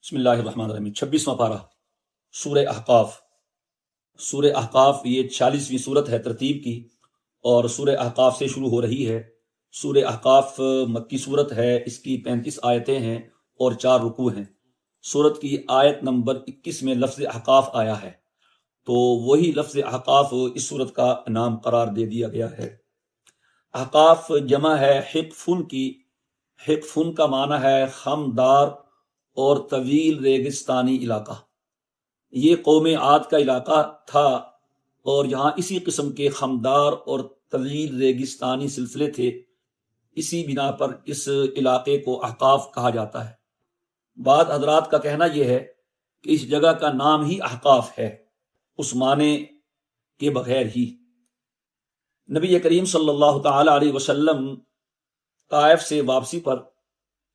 بسم اللہ الرحمن الرحیم 26واں پارہ سورہ احقاف۔ سورہ احقاف یہ 46ویں صورت ہے ترتیب کی، اور سورہ احقاف سے شروع ہو رہی ہے۔ سورہ احقاف مکی صورت ہے، اس کی 35 آیتیں ہیں اور 4 رکوع ہیں۔ صورت کی آیت نمبر 21 میں لفظ احقاف آیا ہے، تو وہی لفظ احقاف اس صورت کا نام قرار دے دیا گیا ہے۔ احقاف جمع ہے حقفن کی۔ حقفن کا معنی ہے خمدار اور طویل ریگستانی علاقہ۔ یہ قوم عاد کا علاقہ تھا، اور یہاں اسی قسم کے خمدار اور طویل ریگستانی سلسلے تھے، اسی بنا پر اس علاقے کو احقاف کہا جاتا ہے۔ بعض حضرات کا کہنا یہ ہے کہ اس جگہ کا نام ہی احقاف ہے، اس معنی کے بغیر ہی۔ نبی کریم صلی اللہ تعالی علیہ وسلم طائف سے واپسی پر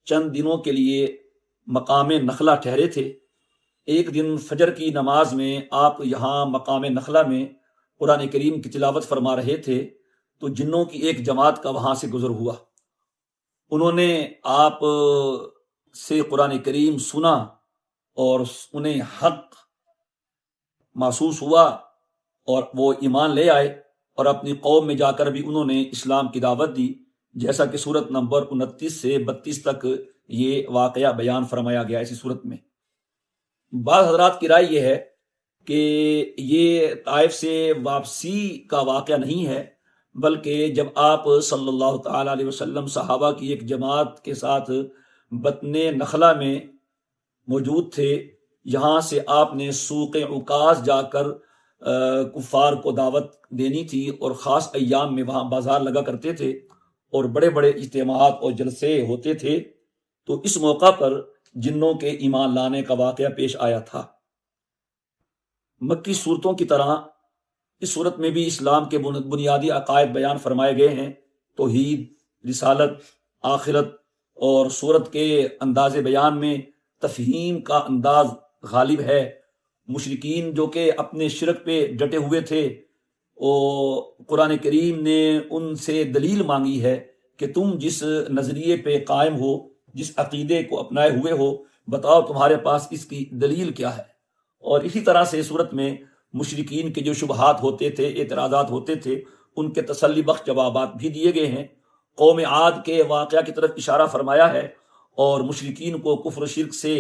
چند دنوں کے لیے مقام نخلہ ٹھہرے تھے۔ ایک دن فجر کی نماز میں آپ یہاں مقام نخلہ میں قرآن کریم کی تلاوت فرما رہے تھے، تو جنوں کی ایک جماعت کا وہاں سے گزر ہوا۔ انہوں نے آپ سے قرآن کریم سنا اور انہیں حق محسوس ہوا، اور وہ ایمان لے آئے، اور اپنی قوم میں جا کر بھی انہوں نے اسلام کی دعوت دی، جیسا کہ سورت نمبر 29 سے 32 تک یہ واقعہ بیان فرمایا گیا اسی صورت میں۔ بعض حضرات کی رائے یہ ہے کہ یہ طائف سے واپسی کا واقعہ نہیں ہے، بلکہ جب آپ صلی اللہ تعالی علیہ وسلم صحابہ کی ایک جماعت کے ساتھ بطن نخلہ میں موجود تھے، یہاں سے آپ نے سوق عکاظ جا کر کفار کو دعوت دینی تھی، اور خاص ایام میں وہاں بازار لگا کرتے تھے اور بڑے بڑے اجتماعات اور جلسے ہوتے تھے، تو اس موقع پر جنوں کے ایمان لانے کا واقعہ پیش آیا تھا۔ مکی صورتوں کی طرح اس صورت میں بھی اسلام کے بنیادی عقائد بیان فرمائے گئے ہیں، توحید، رسالت، آخرت، اور صورت کے انداز بیان میں تفہیم کا انداز غالب ہے۔ مشرکین جو کہ اپنے شرک پہ ڈٹے ہوئے تھے، اور قرآن کریم نے ان سے دلیل مانگی ہے کہ تم جس نظریے پہ قائم ہو، جس عقیدے کو اپنائے ہوئے ہو، بتاؤ تمہارے پاس اس کی دلیل کیا ہے۔ اور اسی طرح سے صورت میں مشرکین کے جو شبہات ہوتے تھے، اعتراضات ہوتے تھے، ان کے تسلی بخش جوابات بھی دیے گئے ہیں۔ قوم عاد کے واقعہ کی طرف اشارہ فرمایا ہے، اور مشرکین کو کفر و شرک سے،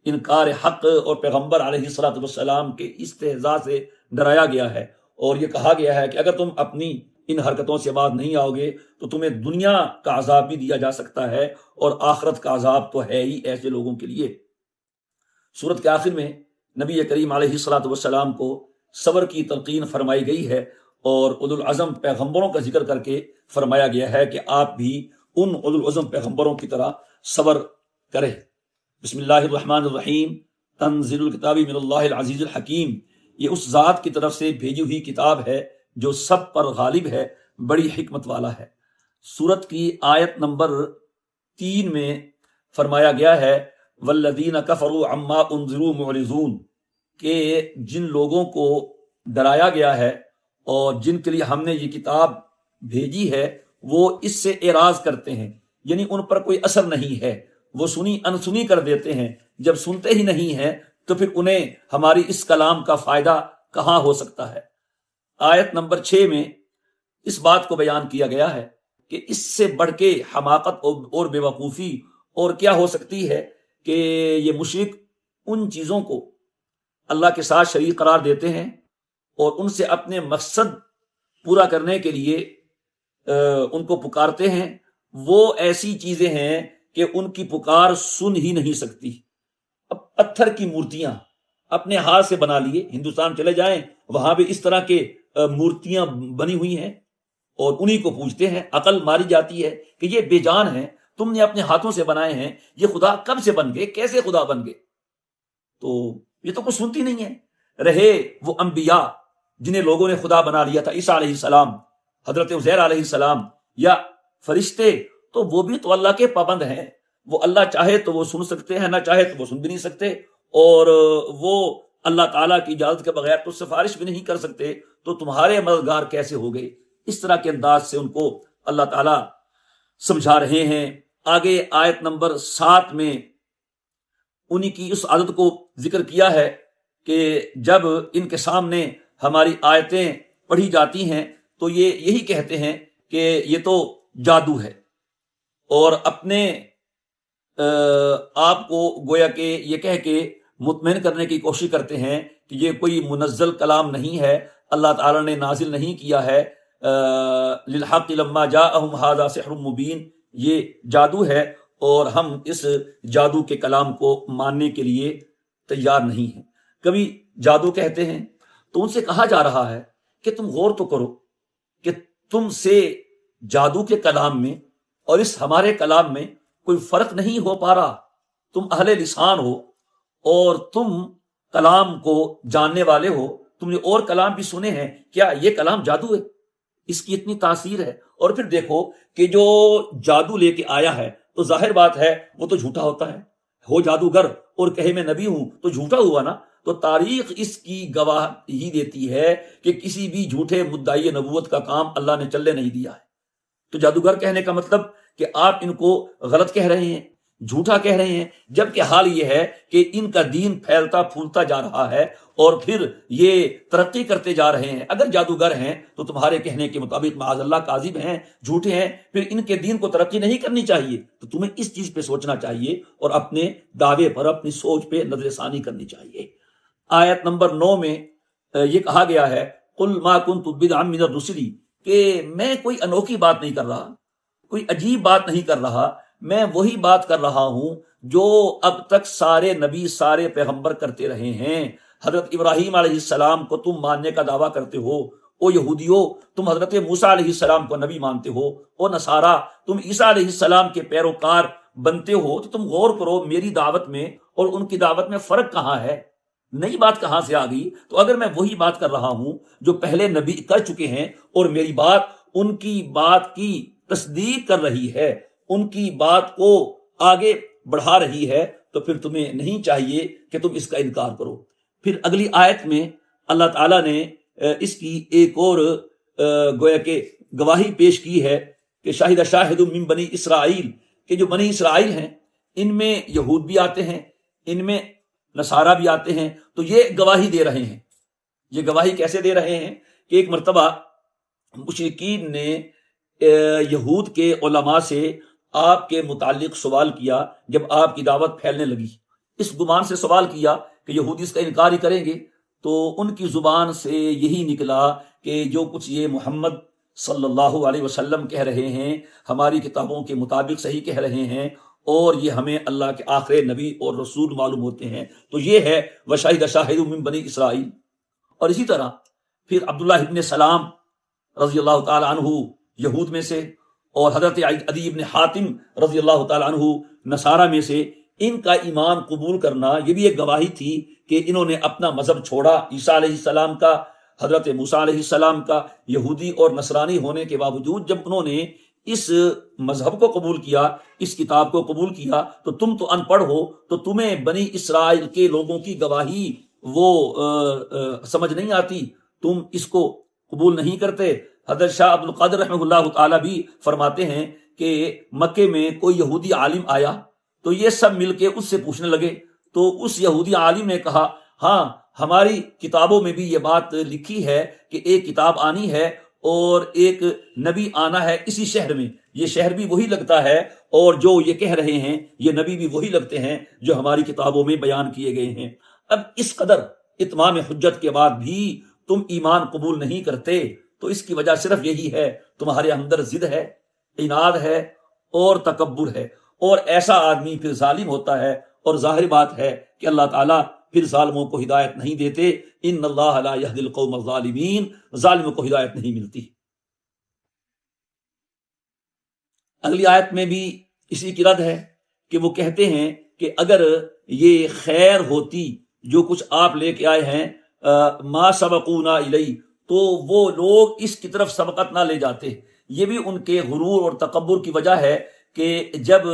انکار حق اور پیغمبر علیہ الصلوۃ والسلام کے استہزاء سے ڈرایا گیا ہے، اور یہ کہا گیا ہے کہ اگر تم اپنی ان حرکتوں سے بعد نہیں آؤ گے تو تمہیں دنیا کا عذاب بھی دیا جا سکتا ہے، اور آخرت کا عذاب تو ہے ہی ایسے لوگوں کے لیے۔ سورت کے آخر میں نبی کریم علیہ الصلوۃ والسلام کو صبر کی تلقین فرمائی گئی ہے، اور اولو العزم پیغمبروں کا ذکر کر کے فرمایا گیا ہے کہ آپ بھی ان اولو العزم پیغمبروں کی طرح صبر کریں۔ بسم اللہ الرحمن الرحیم۔ تنزیل الکتاب من اللہ العزیز الحکیم۔ یہ اس ذات کی طرف سے بھیجی ہوئی کتاب ہے جو سب پر غالب ہے، بڑی حکمت والا ہے۔ سورت کی آیت نمبر 3 میں فرمایا گیا ہے والذین کفروا عما انذروا معرضون، کہ جن لوگوں کو ڈرایا گیا ہے اور جن کے لیے ہم نے یہ کتاب بھیجی ہے، وہ اس سے اعراض کرتے ہیں، یعنی ان پر کوئی اثر نہیں ہے، وہ سنی انسنی کر دیتے ہیں۔ جب سنتے ہی نہیں ہیں تو پھر انہیں ہماری اس کلام کا فائدہ کہاں ہو سکتا ہے۔ آیت نمبر 6 میں اس بات کو بیان کیا گیا ہے کہ اس سے بڑھ کے حماقت اور بے وقوفی اور کیا ہو سکتی ہے کہ یہ مشرک ان چیزوں کو اللہ کے ساتھ شریک قرار دیتے ہیں، اور ان سے اپنے مقصد پورا کرنے کے لیے ان کو پکارتے ہیں۔ وہ ایسی چیزیں ہیں کہ ان کی پکار سن ہی نہیں سکتی۔ اب پتھر کی مورتیاں اپنے ہاتھ سے بنا لیے، ہندوستان چلے جائیں وہاں بھی اس طرح کے مورتیاں بنی ہوئی ہیں، اور انہی کو پوجتے ہیں۔ عقل ماری جاتی ہے کہ یہ بے جان ہیں، تم نے اپنے ہاتھوں سے بنائے ہیں، یہ خدا کب سے بن گئے، کیسے خدا بن گئے؟ تو یہ تو کچھ سنتی نہیں ہے۔ رہے وہ انبیاء جنہیں لوگوں نے خدا بنا لیا تھا، عیسیٰ علیہ السلام، حضرت عزیر علیہ السلام، یا فرشتے، تو وہ بھی تو اللہ کے پابند ہیں۔ وہ اللہ چاہے تو وہ سن سکتے ہیں، نہ چاہے تو وہ سن بھی نہیں سکتے، اور وہ اللہ تعالیٰ کی اجازت کے بغیر تو سفارش بھی نہیں کر سکتے، تو تمہارے مددگار کیسے ہو گئے؟ اس طرح کے انداز سے ان کو اللہ تعالیٰ سمجھا رہے ہیں۔ آگے آیت نمبر 7 میں انہی کی اس عادت کو ذکر کیا ہے کہ جب ان کے سامنے ہماری آیتیں پڑھی جاتی ہیں تو یہ یہی کہتے ہیں کہ یہ تو جادو ہے، اور اپنے آپ کو گویا کہ یہ کہہ کے مطمئن کرنے کی کوشش کرتے ہیں کہ یہ کوئی منزل کلام نہیں ہے، اللہ تعالیٰ نے نازل نہیں کیا ہے، للحق لما جاءہم ھذا سحر مبین، یہ جادو ہے اور ہم اس جادو کے کلام کو ماننے کے لیے تیار نہیں ہیں۔ کبھی جادو کہتے ہیں تو ان سے کہا جا رہا ہے کہ تم غور تو کرو کہ تم سے جادو کے کلام میں اور اس ہمارے کلام میں کوئی فرق نہیں ہو پا رہا، تم اہل لسان ہو اور تم کلام کو جاننے والے ہو، تم نے اور کلام بھی سنے ہیں، کیا یہ کلام جادو ہے؟ اس کی اتنی تاثیر ہے۔ اور پھر دیکھو کہ جو جادو لے کے آیا ہے تو ظاہر بات ہے وہ تو جھوٹا ہوتا ہے، ہو جادوگر اور کہے میں نبی ہوں تو جھوٹا ہوا نا۔ تو تاریخ اس کی گواہی دیتی ہے کہ کسی بھی جھوٹے مدعی نبوت کا کام اللہ نے چلنے نہیں دیا ہے۔ تو جادوگر کہنے کا مطلب کہ آپ ان کو غلط کہہ رہے ہیں، جھوٹا کہہ رہے ہیں، جبکہ حال یہ ہے کہ ان کا دین پھیلتا پھولتا جا رہا ہے اور پھر یہ ترقی کرتے جا رہے ہیں۔ اگر جادوگر ہیں تو تمہارے کہنے کے مطابق معاذ اللہ کاذب ہیں، جھوٹے ہیں، پھر ان کے دین کو ترقی نہیں کرنی چاہیے۔ تو تمہیں اس چیز پہ سوچنا چاہیے اور اپنے دعوے پر، اپنی سوچ پہ نظر ثانی کرنی چاہیے۔ آیت نمبر 9 میں یہ کہا گیا ہے قل ما كنت بدعا من الرسل، کہ میں کوئی انوکھی بات نہیں کر رہا، کوئی عجیب بات نہیں کر رہا، میں وہی بات کر رہا ہوں جو اب تک سارے نبی، سارے پیغمبر کرتے رہے ہیں۔ حضرت ابراہیم علیہ السلام کو تم ماننے کا دعویٰ کرتے ہو، او یہودیو تم حضرت موسیٰ علیہ السلام کو نبی مانتے ہو، او نصارہ تم عیسیٰ علیہ السلام کے پیروکار بنتے ہو۔ تو تم غور کرو میری دعوت میں اور ان کی دعوت میں فرق کہاں ہے، نئی بات کہاں سے آ گئی؟ تو اگر میں وہی بات کر رہا ہوں جو پہلے نبی کر چکے ہیں اور میری بات ان کی بات کی تصدیق کر رہی ہے، ان کی بات کو آگے بڑھا رہی ہے، تو پھر تمہیں نہیں چاہیے کہ تم اس کا انکار کرو۔ پھر اگلی آیت میں اللہ تعالیٰ نے اس کی ایک اور گویا کہ گواہی پیش کی ہے کہ شاہد شاہد من بنی اسرائیل، کہ جو بنی اسرائیل ہیں ان میں یہود بھی آتے ہیں، ان میں نصارہ بھی آتے ہیں، تو یہ گواہی دے رہے ہیں۔ یہ گواہی کیسے دے رہے ہیں کہ ایک مرتبہ مشرکین نے یہود کے علماء سے آپ کے متعلق سوال کیا، جب آپ کی دعوت پھیلنے لگی، اس گمان سے سوال کیا کہ یہودی اس کا انکار ہی کریں گے، تو ان کی زبان سے یہی نکلا کہ جو کچھ یہ محمد صلی اللہ علیہ وسلم کہہ رہے ہیں ہماری کتابوں کے مطابق صحیح کہہ رہے ہیں، اور یہ ہمیں اللہ کے آخری نبی اور رسول معلوم ہوتے ہیں۔ تو یہ ہے وشاہد شاہد من بنی اسرائیل۔ اور اسی طرح پھر عبداللہ ابن سلام رضی اللہ تعالی عنہ یہود میں سے، اور حضرت عدی ابن حاتم رضی اللہ تعالی عنہ نصارہ میں سے، ان کا ایمان قبول کرنا یہ بھی ایک گواہی تھی کہ انہوں نے اپنا مذہب چھوڑا، عیسیٰ علیہ السلام کا، حضرت موسیٰ علیہ السلام کا، یہودی اور نصرانی ہونے کے باوجود جب انہوں نے اس مذہب کو قبول کیا، اس کتاب کو قبول کیا، تو تم تو ان پڑھ ہو، تو تمہیں بنی اسرائیل کے لوگوں کی گواہی وہ سمجھ نہیں آتی، تم اس کو قبول نہیں کرتے۔ حضرت شاہ عبد القادر رحمہ اللہ تعالیٰ بھی فرماتے ہیں کہ مکے میں کوئی یہودی عالم آیا تو یہ سب مل کے اس سے پوچھنے لگے، تو اس یہودی عالم نے کہا ہاں ہماری کتابوں میں بھی یہ بات لکھی ہے کہ ایک کتاب آنی ہے اور ایک نبی آنا ہے اسی شہر میں، یہ شہر بھی وہی لگتا ہے اور جو یہ کہہ رہے ہیں یہ نبی بھی وہی لگتے ہیں جو ہماری کتابوں میں بیان کیے گئے ہیں۔ اب اس قدر اتمام حجت کے بعد بھی تم ایمان قبول نہیں کرتے، تو اس کی وجہ صرف یہی ہے، تمہارے اندر ضد ہے، عناد ہے اور تکبر ہے، اور ایسا آدمی پھر ظالم ہوتا ہے، اور ظاہر بات ہے کہ اللہ تعالیٰ پھر ظالموں کو ہدایت نہیں دیتے۔ ان اللہ لا یہدی القوم الظالمین، ظالموں کو ہدایت نہیں ملتی۔ اگلی آیت میں بھی اسی کی رد ہے کہ وہ کہتے ہیں کہ اگر یہ خیر ہوتی جو کچھ آپ لے کے آئے ہیں، ما سبقونا الیہ، تو وہ لوگ اس کی طرف سبقت نہ لے جاتے۔ یہ بھی ان کے غرور اور تکبر کی وجہ ہے کہ جب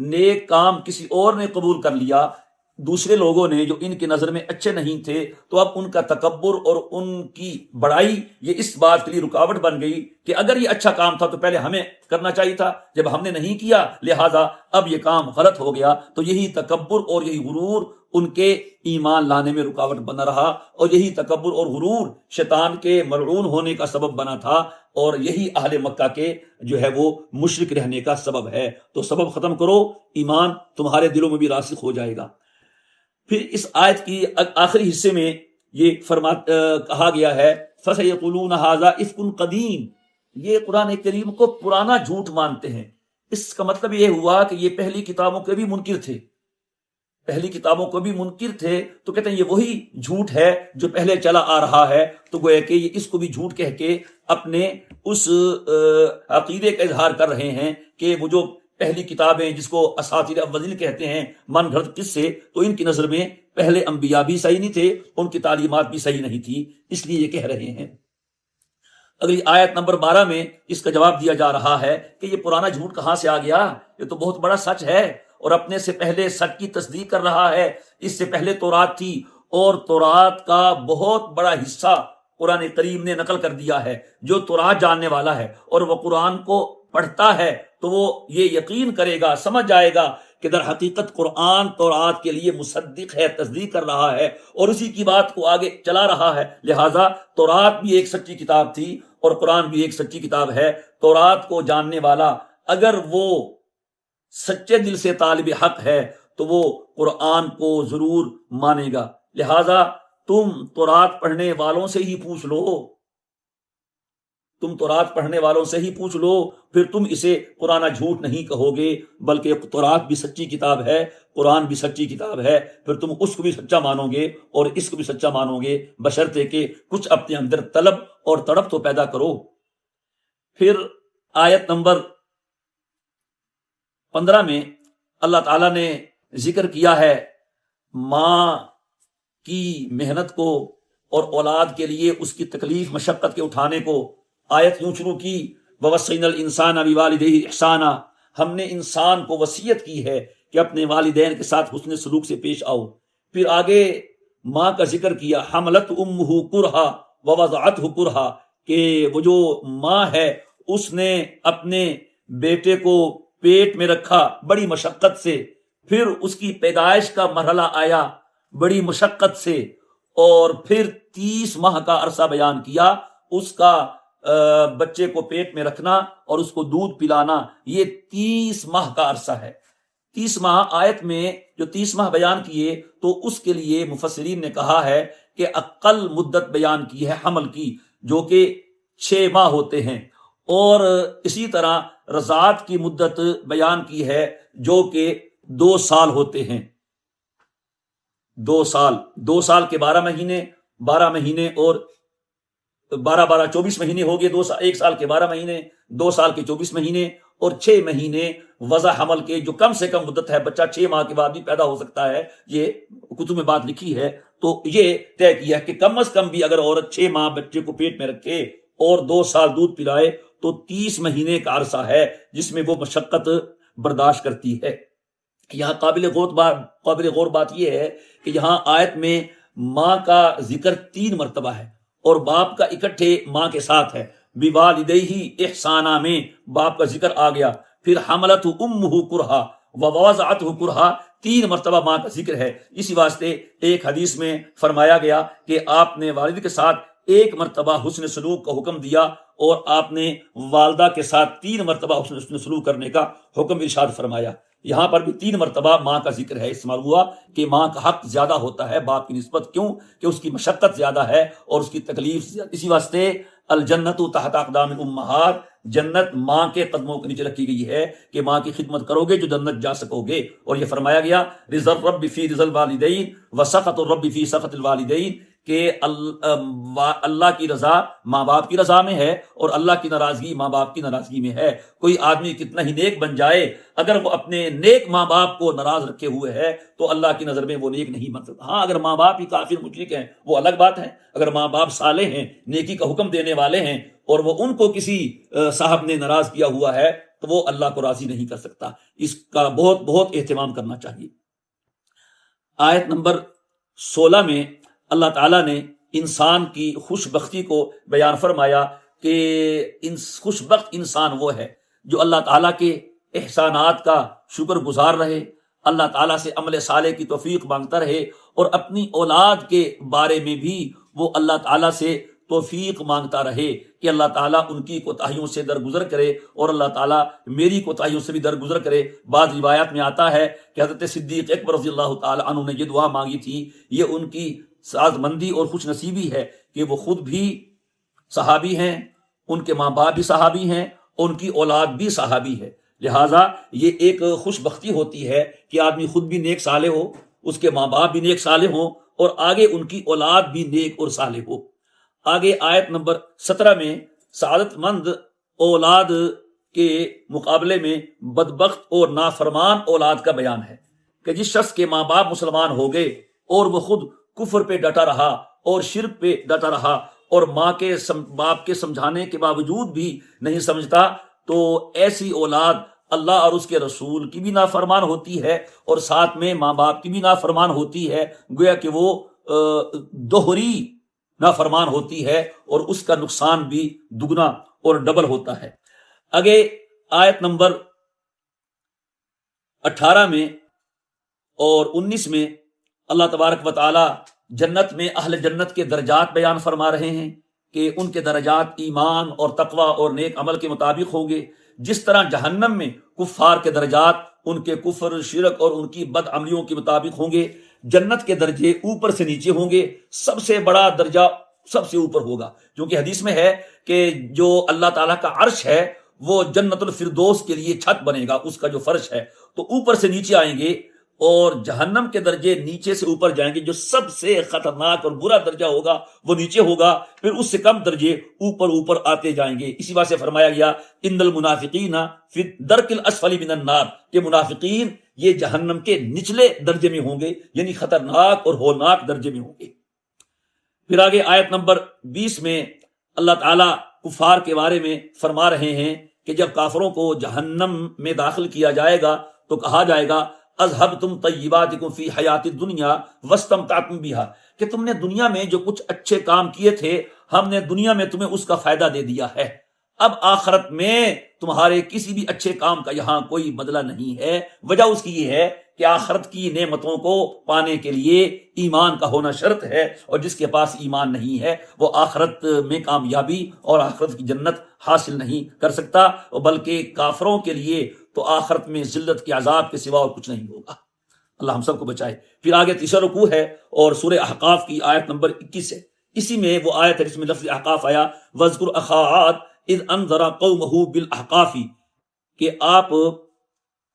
نیک کام کسی اور نے قبول کر لیا، دوسرے لوگوں نے جو ان کی نظر میں اچھے نہیں تھے تو اب ان کا تکبر اور ان کی بڑائی یہ اس بات کے لیے رکاوٹ بن گئی کہ اگر یہ اچھا کام تھا تو پہلے ہمیں کرنا چاہیے تھا، جب ہم نے نہیں کیا لہذا اب یہ کام غلط ہو گیا۔ تو یہی تکبر اور یہی غرور ان کے ایمان لانے میں رکاوٹ بنا رہا، اور یہی تکبر اور غرور شیطان کے ملعون ہونے کا سبب بنا تھا، اور یہی اہل مکہ کے جو ہے وہ مشرک رہنے کا سبب ہے۔ تو سبب ختم کرو، ایمان تمہارے دلوں میں بھی راسخ ہو جائے گا۔ پھر اس آیت کی آخری حصے میں یہ کہا گیا ہے فَسَيَقُولُونَ هَذَا إِفْكٌ قَدِيمٌ، یہ قرآن کریم کو پرانا جھوٹ مانتے ہیں۔ اس کا مطلب یہ ہوا کہ یہ پہلی کتابوں کے بھی منکر تھے، پہلی کتابوں کو بھی منکر تھے، تو کہتے ہیں یہ وہی جھوٹ ہے جو پہلے چلا آ رہا ہے۔ تو گویا کہ یہ اس کو بھی جھوٹ کہہ کے اپنے اس عقیدے کا اظہار کر رہے ہیں کہ وہ جو پہلی کتابیں جس کو اساطیر الاولین کہتے ہیں، من گھڑت قصے، تو ان کی نظر میں پہلے انبیاء بھی صحیح نہیں تھے، ان کی تعلیمات بھی صحیح نہیں تھی، اس لیے یہ کہہ رہے ہیں۔ اگلی آیت نمبر 12 میں اس کا جواب دیا جا رہا ہے کہ یہ پرانا جھوٹ کہاں سے آ گیا، یہ تو بہت بڑا سچ ہے، اور اپنے سے پہلے سچ کی تصدیق کر رہا ہے۔ اس سے پہلے تورات تھی، اور تورات کا بہت بڑا حصہ قرآن کریم نے نقل کر دیا ہے۔ جو تورات جاننے والا ہے اور وہ قرآن کو پڑھتا ہے تو وہ یہ یقین کرے گا، سمجھ جائے گا کہ در حقیقت قرآن تورات کے لیے مصدق ہے، تصدیق کر رہا ہے، اور اسی کی بات کو آگے چلا رہا ہے۔ لہٰذا تورات بھی ایک سچی کتاب تھی اور قرآن بھی ایک سچی کتاب ہے۔ تورات کو جاننے والا اگر وہ سچے دل سے طالب حق ہے تو وہ قرآن کو ضرور مانے گا۔ لہٰذا تم تورات پڑھنے والوں سے ہی پوچھ لو، تم تورات پڑھنے والوں سے ہی پوچھ لو، پھر تم اسے قرآن جھوٹ نہیں کہو گے، بلکہ تورات بھی سچی کتاب ہے، قرآن بھی سچی کتاب ہے، پھر تم اس کو بھی سچا مانو گے اور اس کو بھی سچا مانو گے، بشرطے کہ کچھ اپنے اندر طلب اور تڑپ تو پیدا کرو۔ پھر آیت نمبر 15 میں اللہ تعالیٰ نے ذکر کیا ہے ماں کی محنت کو اور اولاد کے لیے اس کی تکلیف مشقت کے اٹھانے کو۔ آیت یوں شروع کی وَوَصَّيْنَا الْإِنسَانَ بِوَالِدَيْهِ إِحْسَانًا، ہم نے انسان کو وصیت کی ہے کہ اپنے والدین کے ساتھ حسن سلوک سے پیش آؤ۔ پھر آگے ماں کا ذکر کیا حملت امہ کرہا ووضعتہ کرہا، کہ وہ جو ماں ہے اس نے اپنے بیٹے کو پیٹ میں رکھا بڑی مشقت سے، پھر اس کی پیدائش کا مرحلہ آیا بڑی مشقت سے، اور پھر 30 ماہ کا عرصہ بیان کیا اس کا بچے کو پیٹ میں رکھنا اور اس کو دودھ پلانا، یہ 30 ماہ کا عرصہ ہے۔ 30 ماہ آیت میں جو 30 ماہ بیان کیے تو اس کے لیے مفسرین نے کہا ہے کہ اقل مدت بیان کی ہے حمل کی، جو کہ 6 ماہ ہوتے ہیں، اور اسی طرح رضاعت کی مدت بیان کی ہے جو کہ 2 سال ہوتے ہیں۔ 2 سال کے 12 مہینے، 12 مہینے اور 12 24 مہینے ہو گئے، 1 سال کے 12 مہینے، 2 سال کے 24 مہینے، اور 6 مہینے وضع حمل کے، جو کم سے کم مدت ہے، بچہ 6 ماہ کے بعد بھی پیدا ہو سکتا ہے، یہ کتب میں بات لکھی ہے۔ تو یہ طے کیا کہ کم از کم بھی اگر عورت 6 ماہ بچے کو پیٹ میں رکھے اور 2 سال دودھ پلائے تو 30 مہینے کا عرصہ ہے جس میں وہ مشقت برداشت کرتی ہے۔ یہاں قابل غور بات یہ ہے کہ یہاں آیت میں ماں کا ذکر 3 مرتبہ ہے اور باپ کا اکٹھے ماں کے ساتھ ہے۔ بِوَالِدَيْهِ احسانہ میں باپ کا ذکر آ گیا، پھر حملت امہ کرہا ووضعتہ کرہا، 3 مرتبہ ماں کا ذکر ہے۔ اسی واسطے ایک حدیث میں فرمایا گیا کہ آپ نے والد کے ساتھ 1 مرتبہ حسن سلوک کا حکم دیا اور آپ نے والدہ کے ساتھ 3 مرتبہ حسن سلوک کرنے کا حکم ارشاد فرمایا۔ یہاں پر بھی 3 مرتبہ ماں کا ذکر ہے۔ استعمال ہوا کہ ماں کا حق زیادہ ہوتا ہے باپ کی نسبت، کیوں کہ اس کی مشقت زیادہ ہے اور اس کی تکلیف زیادہ۔ اسی واسطے الجنت تحت اقدام الامہات، جنت ماں کے قدموں کے نیچے رکھی گئی ہے کہ ماں کی خدمت کرو گے جو جنت جا سکو گے۔ اور یہ فرمایا گیا رضا الرب فی رضا الوالدین وسخط الرب فی سخط الوالدین، کہ اللہ کی رضا ماں باپ کی رضا میں ہے اور اللہ کی ناراضگی ماں باپ کی ناراضگی میں ہے۔ کوئی آدمی کتنا ہی نیک بن جائے، اگر وہ اپنے نیک ماں باپ کو ناراض رکھے ہوئے ہے تو اللہ کی نظر میں وہ نیک نہیں بن سکتا۔ ہاں، اگر ماں باپ ہی کافر مشرک ہیں وہ الگ بات ہے، اگر ماں باپ صالح ہیں، نیکی کا حکم دینے والے ہیں، اور وہ ان کو کسی صاحب نے ناراض کیا ہوا ہے تو وہ اللہ کو راضی نہیں کر سکتا۔ اس کا بہت اہتمام کرنا چاہیے۔ آیت نمبر 16 میں اللہ تعالیٰ نے انسان کی خوش بختی کو بیان فرمایا کہ خوش بخت انسان وہ ہے جو اللہ تعالیٰ کے احسانات کا شکر گزار رہے، اللہ تعالیٰ سے عمل صالح کی توفیق مانگتا رہے، اور اپنی اولاد کے بارے میں بھی وہ اللہ تعالیٰ سے توفیق مانگتا رہے کہ اللہ تعالیٰ ان کی کوتاہیوں سے درگزر کرے اور اللہ تعالیٰ میری کوتاہیوں سے بھی درگزر کرے۔ بعض روایات میں آتا ہے کہ حضرت صدیق اکبر رضی اللہ تعالیٰ عنہ نے یہ دعا مانگی تھی۔ یہ ان کی سازمندی اور خوش نصیبی ہے کہ وہ خود بھی صحابی ہیں، ان کے ماں باپ بھی صحابی ہیں، ان کی اولاد بھی صحابی ہے، لہٰذا یہ ایک خوش بختی ہوتی ہے کہ آدمی خود بھی نیک صالح ہو، اس کے ماں باپ بھی نیک صالح ہوں، اور آگے ان کی اولاد بھی نیک اور صالح ہو۔ آگے آیت نمبر 17 میں سعادت مند اولاد کے مقابلے میں بدبخت اور نافرمان اولاد کا بیان ہے کہ جس شخص کے ماں باپ مسلمان ہو گئے اور وہ خود کفر پہ ڈٹا رہا اور شرک پہ ڈٹا رہا اور ماں کے باپ کے سمجھانے کے باوجود بھی نہیں سمجھتا، تو ایسی اولاد اللہ اور اس کے رسول کی بھی نافرمان ہوتی ہے اور ساتھ میں ماں باپ کی بھی نافرمان ہوتی ہے، گویا کہ وہ دوہری نافرمان ہوتی ہے اور اس کا نقصان بھی دگنا اور ڈبل ہوتا ہے۔ آگے آیت نمبر 18 میں اور 19 میں اللہ تبارک و تعالی جنت میں اہل جنت کے درجات بیان فرما رہے ہیں کہ ان کے درجات ایمان اور تقوی اور نیک عمل کے مطابق ہوں گے، جس طرح جہنم میں کفار کے درجات ان کے کفر، شرک اور ان کی بد عملیوں کے مطابق ہوں گے۔ جنت کے درجے اوپر سے نیچے ہوں گے، سب سے بڑا درجہ سب سے اوپر ہوگا، کیونکہ حدیث میں ہے کہ جو اللہ تعالیٰ کا عرش ہے وہ جنت الفردوس کے لیے چھت بنے گا، اس کا جو فرش ہے، تو اوپر سے نیچے آئیں گے اور جہنم کے درجے نیچے سے اوپر جائیں گے۔ جو سب سے خطرناک اور برا درجہ ہوگا وہ نیچے ہوگا، پھر اس سے کم درجے اوپر اوپر آتے جائیں گے۔ اسی بات سے فرمایا گیا ان المنافقین فی الدرک الاسفل من النار، کہ منافقین یہ جہنم کے نچلے درجے میں ہوں گے، یعنی خطرناک اور ہولناک درجے میں ہوں گے۔ پھر آگے آیت نمبر 20 میں اللہ تعالیٰ کفار کے بارے میں فرما رہے ہیں کہ جب کافروں کو جہنم میں داخل کیا جائے گا تو کہا جائے گا اذهبتم طیباتکم فی حیات الدنیا واستمتعتم بها، کہ تم نے دنیا میں جو کچھ اچھے کام کیے تھے ہم نے دنیا میں تمہیں اس کا فائدہ دے دیا ہے، اب آخرت میں تمہارے کسی بھی اچھے کام کا یہاں کوئی بدلہ نہیں ہے۔ وجہ اس کی یہ ہے کہ آخرت کی نعمتوں کو پانے کے لیے ایمان کا ہونا شرط ہے، اور جس کے پاس ایمان نہیں ہے وہ آخرت میں کامیابی اور آخرت کی جنت حاصل نہیں کر سکتا، بلکہ کافروں کے لیے تو آخرت میں ذلت کے عذاب کے سوا اور کچھ نہیں ہوگا۔ اللہ ہم سب کو بچائے۔ پھر آگے تیسرا رکوع ہے اور سورہ احقاف کی آیت نمبر 21 ہے، اسی میں وہ آیت ہے جس میں لفظ احقاف آیا وَاذْكُرْ أَخَا عَادٍ اذ انذر قومہ بالاحقاف، کہ آپ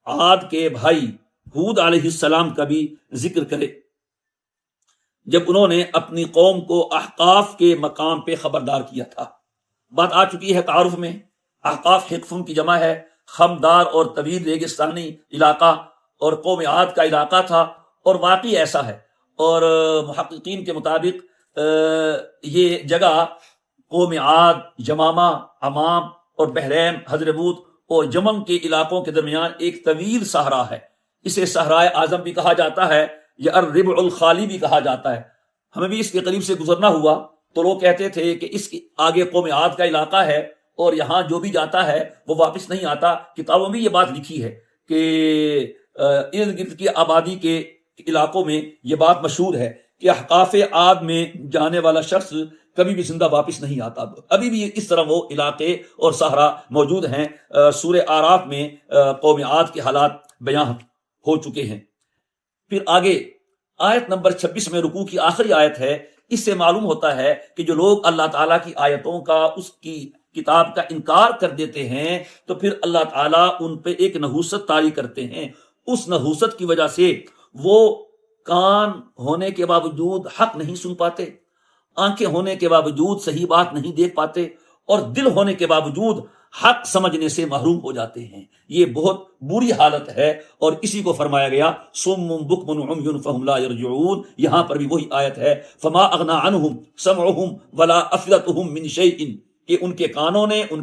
عاد کے بھائی ہود علیہ السلام کا بھی ذکر کرے جب انہوں نے اپنی قوم کو احقاف کے مقام پہ خبردار کیا تھا۔ بات آ چکی ہے تعارف میں، احقاف حقفن کی جمع ہے، خمدار اور طویل ریگستانی علاقہ اور قوم عاد کا علاقہ تھا، اور واقعی ایسا ہے، اور محققین کے مطابق یہ جگہ قوم عاد، یمامہ، عمان اور بحرین، حضرموت اور یمن کے علاقوں کے درمیان ایک طویل صحرا ہے۔ اسے صحرائے اعظم بھی کہا جاتا ہے یا الربع الخالی بھی کہا جاتا ہے۔ ہمیں بھی اس کے قریب سے گزرنا ہوا تو لوگ کہتے تھے کہ اس کے آگے قوم عاد کا علاقہ ہے اور یہاں جو بھی جاتا ہے وہ واپس نہیں آتا۔ کتابوں میں یہ بات لکھی ہے کہ ارد گرد کی آبادی کے علاقوں میں یہ بات مشہور ہے کہ احقاف عاد میں جانے والا شخص کبھی بھی زندہ واپس نہیں آتا۔ ابھی بھی اس طرح وہ علاقے اور صحرا موجود ہیں۔ سورہ آراف میں قوم عاد کے حالات بیان ہو چکے ہیں۔ پھر آگے آیت نمبر 26 میں رکوع کی آخری آیت ہے۔ اس سے معلوم ہوتا ہے کہ جو لوگ اللہ تعالیٰ کی آیتوں کا، اس کی کتاب کا انکار کر دیتے ہیں تو پھر اللہ تعالیٰ ان پہ ایک نحوست طاری کرتے ہیں۔ اس نحوست کی وجہ سے وہ کان ہونے کے باوجود حق نہیں سن پاتے، آنکھیں ہونے کے باوجود صحیح بات نہیں دیکھ پاتے، اور دل ہونے کے باوجود حق سمجھنے سے محروم ہو جاتے ہیں۔ یہ بہت بری حالت ہے، اور اسی کو فرمایا گیا صم بکم عمی فہم لا یرجعون۔ یہاں پر بھی وہی آیت ہے فما اغنی عنہم سمعہم ولا افئدتہم من شیء، کہ ان کے کانوں نے، ان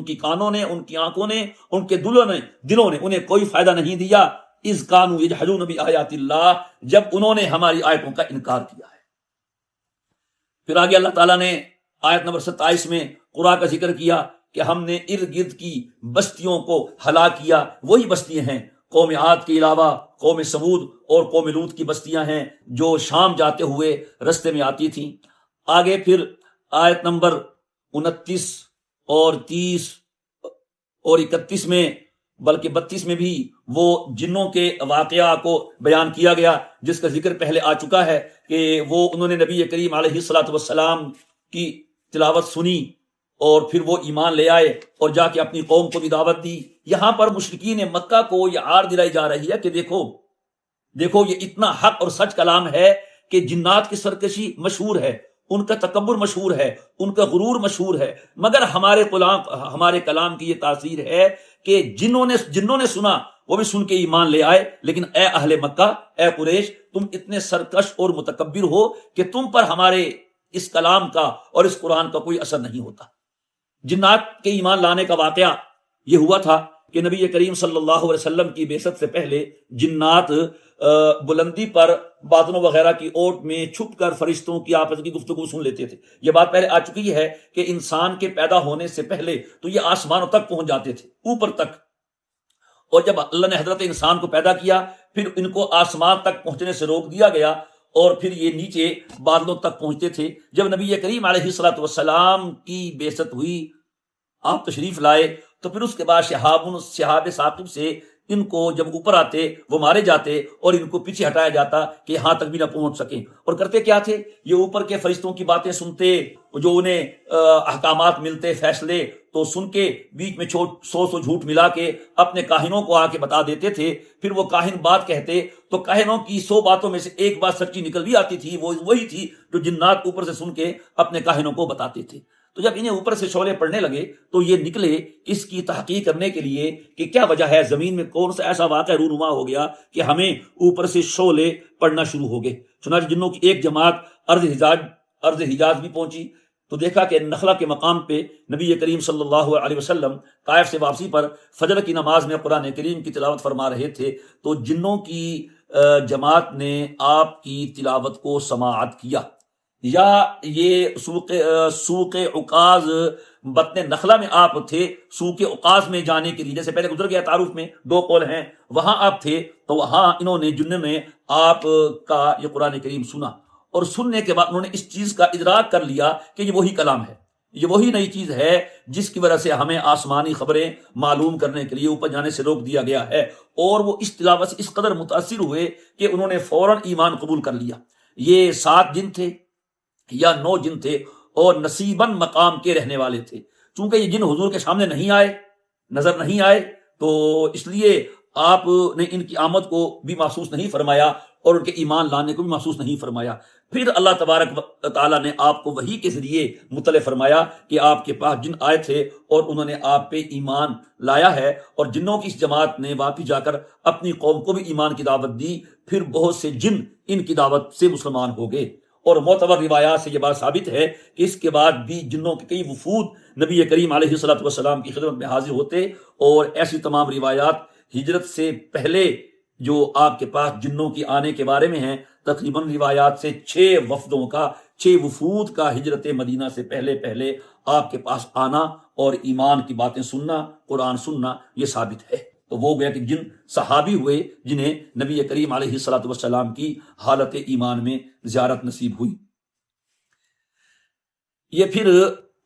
کی کانوں نے، ان کی آنکھوں نے، ان کے دلوں نے انہیں کوئی فائدہ نہیں دیا، اذ کانوا یجحدون بآیات اللہ، جب انہوں نے ہماری آیتوں کا انکار کیا ہے۔ پھر آگے اللہ تعالیٰ نے آیت نمبر 27 میں قرآن کا ذکر کیا کہ ہم نے ارد گرد کی بستیوں کو ہلاک کیا۔ وہی بستیاں ہیں قوم عاد کے علاوہ قوم سمود اور قوم لوط کی بستیاں ہیں جو شام جاتے ہوئے رستے میں آتی تھیں۔ آگے پھر آیت نمبر 29 اور 30 اور 31 میں بلکہ 32 میں بھی وہ جنوں کے واقعہ کو بیان کیا گیا، جس کا ذکر پہلے آ چکا ہے کہ وہ انہوں نے نبی کریم علیہ الصلاۃ والسلام کی تلاوت سنی اور پھر وہ ایمان لے آئے اور جا کے اپنی قوم کو بھی دعوت دی۔ یہاں پر مشرکین مکہ کو یہ آڑ دلائی جا رہی ہے کہ دیکھو یہ اتنا حق اور سچ کلام ہے کہ جنات کی سرکشی مشہور ہے، ان کا تکبر مشہور ہے، ان کا غرور مشہور ہے، مگر ہمارے کلام کی یہ تاثیر ہے کہ جنوں نے سنا وہ بھی سن کے ایمان لے آئے۔ لیکن اے اہل مکہ، اے قریش، تم اتنے سرکش اور متکبر ہو کہ تم پر ہمارے اس کلام کا اور اس قرآن کا کوئی اثر نہیں ہوتا۔ جنات کے ایمان لانے کا واقعہ یہ ہوا تھا کہ نبی کریم صلی اللہ علیہ وسلم کی بعثت سے پہلے جنات بلندی پر بادلوں وغیرہ کی اوٹ میں چھپ کر فرشتوں کی آپس کی گفتگو سن لیتے تھے۔ یہ بات پہلے آ چکی ہے کہ انسان کے پیدا ہونے سے پہلے تو یہ آسمانوں تک پہنچ جاتے تھے، اوپر تک، اور جب اللہ نے حضرت انسان کو پیدا کیا پھر ان کو آسمان تک پہنچنے سے روک دیا گیا اور پھر یہ نیچے بادلوں تک پہنچتے تھے۔ جب نبی کریم علیہ الصلاۃ والسلام کی بعثت ہوئی، آپ تشریف لائے، تو پھر اس کے بعد شہاب ثاقب سے ان کو جب اوپر آتے وہ مارے جاتے اور ان کو پیچھے ہٹایا جاتا کہ یہاں تک بھی نہ پہنچ سکیں۔ اور کرتے کیا تھے؟ یہ اوپر کے فرشتوں کی باتیں سنتے، جو انہیں احکامات ملتے، فیصلے تو سن کے بیچ میں سو جھوٹ ملا کے اپنے کاہنوں کو آ کے بتا دیتے تھے۔ پھر وہ کاہن بات کہتے تو کاہنوں کی 100 باتوں میں سے ایک بات سچی نکل بھی آتی تھی، وہ وہی تھی جو جنات اوپر سے سن کے اپنے کاہنوں کو بتاتے تھے۔ تو جب انہیں اوپر سے شعلے پڑنے لگے تو یہ نکلے اس کی تحقیق کرنے کے لیے کہ کیا وجہ ہے، زمین میں کون سا ایسا واقعہ رونما ہو گیا کہ ہمیں اوپر سے شعلے پڑنا شروع ہو گئے۔ چنانچہ جنوں کی ایک جماعت ارض حجاز بھی پہنچی تو دیکھا کہ نخلا کے مقام پہ نبی کریم صلی اللہ علیہ وسلم طائف سے واپسی پر فجر کی نماز میں قرآن کریم کی تلاوت فرما رہے تھے، تو جنوں کی جماعت نے آپ کی تلاوت کو سماعت کیا، یا یہ سوق عکاظ بطن نخلا میں آپ تھے، سوق عکاظ میں جانے کے لیے، جیسے پہلے گزر گیا تعارف میں 2 قول ہیں، وہاں آپ تھے تو وہاں جنوں نے آپ کا یہ قرآن کریم سنا، اور سننے کے بعد انہوں نے اس چیز کا ادراک کر لیا کہ یہ وہی کلام ہے، یہ وہی نئی چیز ہے جس کی وجہ سے ہمیں آسمانی خبریں معلوم کرنے کے لیے اوپر جانے سے روک دیا گیا ہے۔ اور وہ اس تلاوت سے اس قدر متاثر ہوئے کہ انہوں نے فوراً ایمان قبول کر لیا۔ یہ 7 جن تھے یا 9 جن تھے اور نصیباً مقام کے رہنے والے تھے۔ چونکہ یہ جن حضور کے سامنے نہیں آئے، نظر نہیں آئے، تو اس لیے آپ نے ان کی آمد کو بھی محسوس نہیں فرمایا اور ان کے ایمان لانے کو بھی محسوس نہیں فرمایا۔ پھر اللہ تبارک و تعالیٰ نے آپ کو وحی کے ذریعے مطلع فرمایا کہ آپ کے پاس جن آئے تھے اور انہوں نے آپ پہ ایمان لایا ہے، اور جنوں کی اس جماعت نے واپس جا کر اپنی قوم کو بھی ایمان کی دعوت دی۔ پھر بہت سے جن ان کی دعوت سے مسلمان ہو گئے، اور معتبر روایات سے یہ بات ثابت ہے کہ اس کے بعد بھی جنوں کے کئی وفود نبی کریم علیہ الصلوۃ والسلام کی خدمت میں حاضر ہوتے، اور ایسی تمام روایات ہجرت سے پہلے جو آپ کے پاس جنوں کی آنے کے بارے میں ہیں، تقریباً روایات سے 6 وفود کا ہجرت مدینہ سے پہلے آپ کے پاس آنا اور ایمان کی باتیں سننا، قرآن سننا، یہ ثابت ہے۔ تو وہ گیا کہ جن صحابی ہوئے جنہیں نبی کریم علیہ الصلوۃ والسلام کی حالت ایمان میں زیارت نصیب ہوئی۔ یہ پھر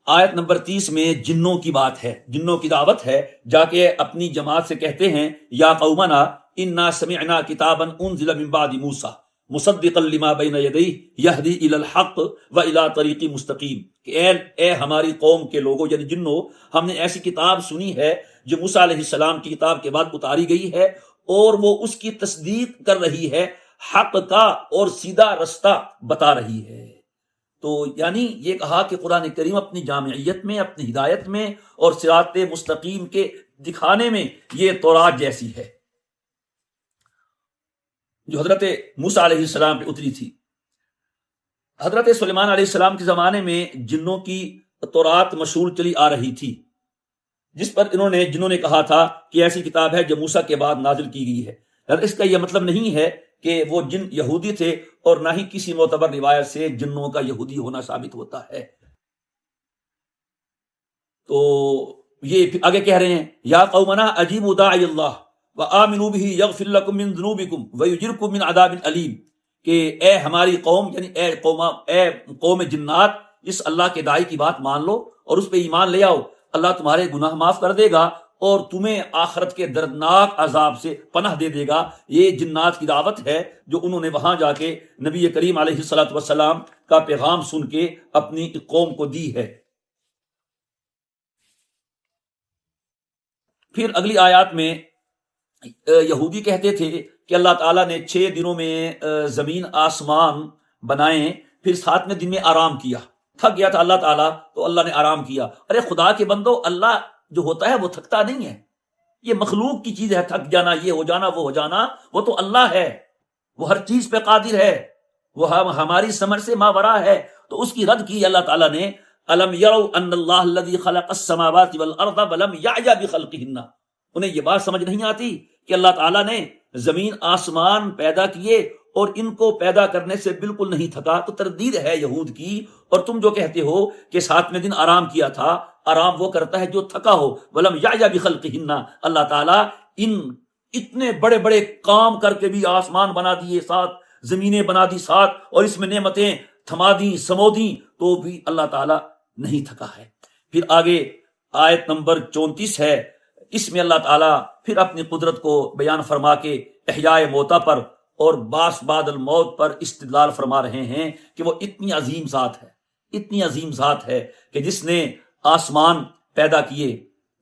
آیت نمبر 30 میں جنوں کی بات ہے، جنوں کی دعوت ہے، جا کے اپنی جماعت سے کہتے ہیں یا قومنا انا سمعنا کتابا انزل من بعد موسیٰ مصدقا لما بین یدیہ یہدی الی الحق و الی طریق مستقیم، کہ اے ہماری قوم کے لوگوں، یعنی جنوں، ہم نے ایسی کتاب سنی ہے جو موسیٰ علیہ السلام کی کتاب کے بعد اتاری گئی ہے، اور وہ اس کی تصدیق کر رہی ہے، حق کا اور سیدھا رستہ بتا رہی ہے۔ تو یعنی یہ کہا کہ قرآن کریم اپنی جامعیت میں، اپنی ہدایت میں اور صراط مستقیم کے دکھانے میں یہ تورات جیسی ہے جو حضرت موسیٰ علیہ السلام پہ اتری تھی۔ حضرت سلیمان علیہ السلام کے زمانے میں جنوں کی تورات مشہور چلی آ رہی تھی، جس پر جنہوں نے کہا تھا کہ ایسی کتاب ہے جو موسیٰ کے بعد نازل کی گئی ہے، اور اس کا یہ مطلب نہیں ہے کہ وہ جن یہودی تھے، اور نہ ہی کسی معتبر روایت سے جنوں کا یہودی ہونا ثابت ہوتا ہے۔ تو یہ پھر آگے کہہ رہے ہیں یا قومنا اجیبوا داعی اللہ وآمنوا به یغفر لکم من ذنوبکم ویجرکم من عذاب علیم، کہ اے ہماری قوم، یعنی اے قوم جنات، اس اللہ کے داعی کی بات مان لو اور اس پہ ایمان لے آؤ، اللہ تمہارے گناہ معاف کر دے گا اور تمہیں آخرت کے دردناک عذاب سے پناہ دے دے گا۔ یہ جنات کی دعوت ہے جو انہوں نے وہاں جا کے نبی کریم علیہ الصلوۃ والسلام کا پیغام سن کے اپنی قوم کو دی ہے۔ پھر اگلی آیات میں یہودی کہتے تھے کہ اللہ تعالیٰ نے 6 دنوں میں زمین آسمان بنائے، پھر 7ویں دن میں آرام کیا، تھک گیا تھا اللہ تعالیٰ تو اللہ نے آرام کیا۔ ارے خدا کے بندو، اللہ جو ہوتا ہے وہ تھکتا نہیں ہے، یہ مخلوق کی چیز ہے، تھک جانا، یہ ہو جانا، وہ ہو جانا، وہ تو اللہ ہے، وہ ہر چیز پہ قادر ہے، وہ ہماری سمجھ سے ماورا ہے۔ تو اس کی رد کی اللہ تعالیٰ نے، الم یروا ان اللہ الذی خلق السماوات والارض ولم یعی بخلقہن، انہیں یہ بات سمجھ نہیں آتی کہ اللہ تعالیٰ نے زمین آسمان پیدا کیے اور ان کو پیدا کرنے سے بالکل نہیں تھکا۔ تو تردید ہے یہود کی، اور تم جو کہتے ہو کہ 7ویں دن آرام کیا تھا، آرام وہ کرتا ہے جو تھکا ہو۔ ولم یعی بخلقہن، اللہ تعالیٰ ان اتنے بڑے بڑے کام کر کے بھی آسمان بنا دیے 7، زمینیں بنا دی 7، اور اس میں نعمتیں تھما دی، سمو دی، تو بھی اللہ تعالیٰ نہیں تھکا ہے۔ پھر آگے آیت نمبر 34 ہے، اس میں اللہ تعالیٰ پھر اپنی قدرت کو بیان فرما کے احیاء موتا پر اور باس بعد الموت پر استدلال فرما رہے ہیں کہ وہ اتنی عظیم ذات ہے، اتنی عظیم ذات ہے کہ جس نے آسمان پیدا کیے،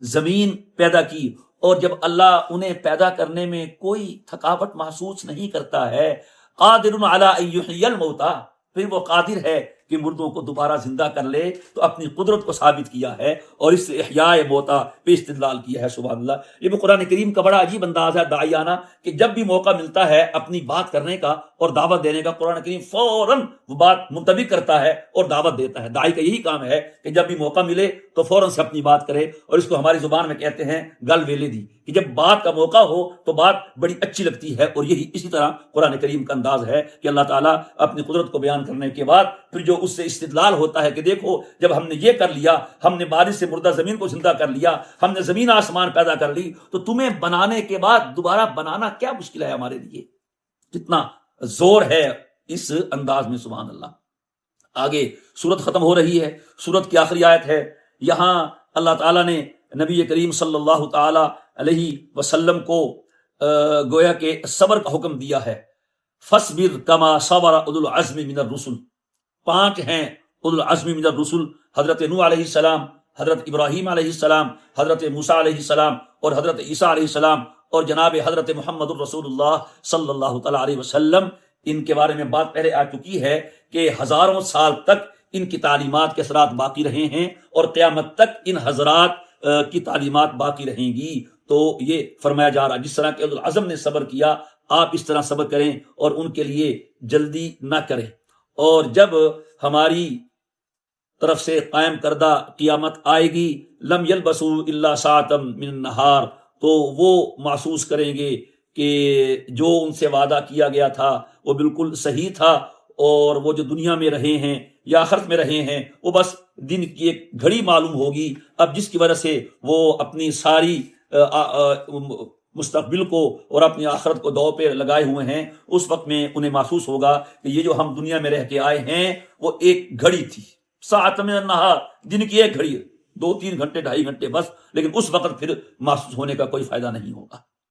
زمین پیدا کی، اور جب اللہ انہیں پیدا کرنے میں کوئی تھکاوٹ محسوس نہیں کرتا ہے، قادر علی ان یحیی الموتی، پھر وہ قادر ہے کہ مردوں کو دوبارہ زندہ کر لے، تو اپنی قدرت کو ثابت کیا ہے اور اس احیاء موتا پہ استدلال کیا ہے۔ سبحان اللہ، یہ بھی قرآن کریم کا بڑا عجیب انداز ہے داعیانہ، کہ جب بھی موقع ملتا ہے اپنی بات کرنے کا اور دعوت دینے کا، قرآن کریم فوراً وہ بات منطبق کرتا ہے اور دعوت دیتا ہے۔ داعی کا یہی کام ہے کہ جب بھی موقع ملے تو فوراً سے اپنی بات کرے، اور اس کو ہماری زبان میں کہتے ہیں گل ویلے دی، کہ جب بات کا موقع ہو تو بات بڑی اچھی لگتی ہے۔ اور یہی اسی طرح قرآن کریم کا انداز ہے کہ اللہ تعالیٰ اپنی قدرت کو بیان کرنے کے بعد پھر جو اس سے استدلال ہوتا ہے کہ دیکھو جب ہم نے یہ کر لیا، ہم نے بارش سے مردہ زمین کو زندہ کر لیا، ہم نے زمین آسمان پیدا کر لی، تو تمہیں بنانے کے بعد دوبارہ بنانا کیا مشکل ہے ہمارے لیے؟ کتنا زور ہے اس انداز میں، سبحان اللہ۔ آگے سورت ختم ہو رہی ہے، سورت کی آخری آیت ہے، یہاں اللہ تعالیٰ نے نبی کریم صلی اللہ تعالی علیہ وسلم کو گویا کہ صبر کا حکم دیا ہے۔ فَاصْبِرْ كَمَا صَبَرَ أُولُو الْعَزْمِ مِنَ الرُّسُلِ، 5 ہیں اولو العزم من الرسل، حضرت نوح علیہ السلام، حضرت ابراہیم علیہ السلام، حضرت موسیٰ علیہ السلام، اور حضرت عیسیٰ علیہ السلام، اور جناب حضرت محمد الرسول اللہ صلی اللہ تعالی علیہ وسلم۔ ان کے بارے میں بات پہلے آ چکی ہے کہ ہزاروں سال تک ان کی تعلیمات کے اثرات باقی رہے ہیں، اور قیامت تک ان حضرات کی تعلیمات باقی رہیں گی۔ تو یہ فرمایا جا رہا، جس طرح کہ اولو العزم نے صبر کیا، آپ اس طرح صبر کریں اور ان کے لیے جلدی نہ کریں۔ اور جب ہماری طرف سے قائم کردہ قیامت آئے گی، لم یلبسوا الا ساعۃ من النہار، تو وہ محسوس کریں گے کہ جو ان سے وعدہ کیا گیا تھا وہ بالکل صحیح تھا، اور وہ جو دنیا میں رہے ہیں یا آخرت میں رہے ہیں وہ بس دن کی ایک گھڑی معلوم ہوگی۔ اب جس کی وجہ سے وہ اپنی ساری مستقبل کو اور اپنی آخرت کو دو پہ لگائے ہوئے ہیں، اس وقت میں انہیں محسوس ہوگا کہ یہ جو ہم دنیا میں رہ کے آئے ہیں وہ ایک گھڑی تھی، ساعت من النہار، دن کی ایک گھڑی، 2-3 گھنٹے 2.5 گھنٹے بس، لیکن اس وقت پھر محسوس ہونے کا کوئی فائدہ نہیں ہوگا۔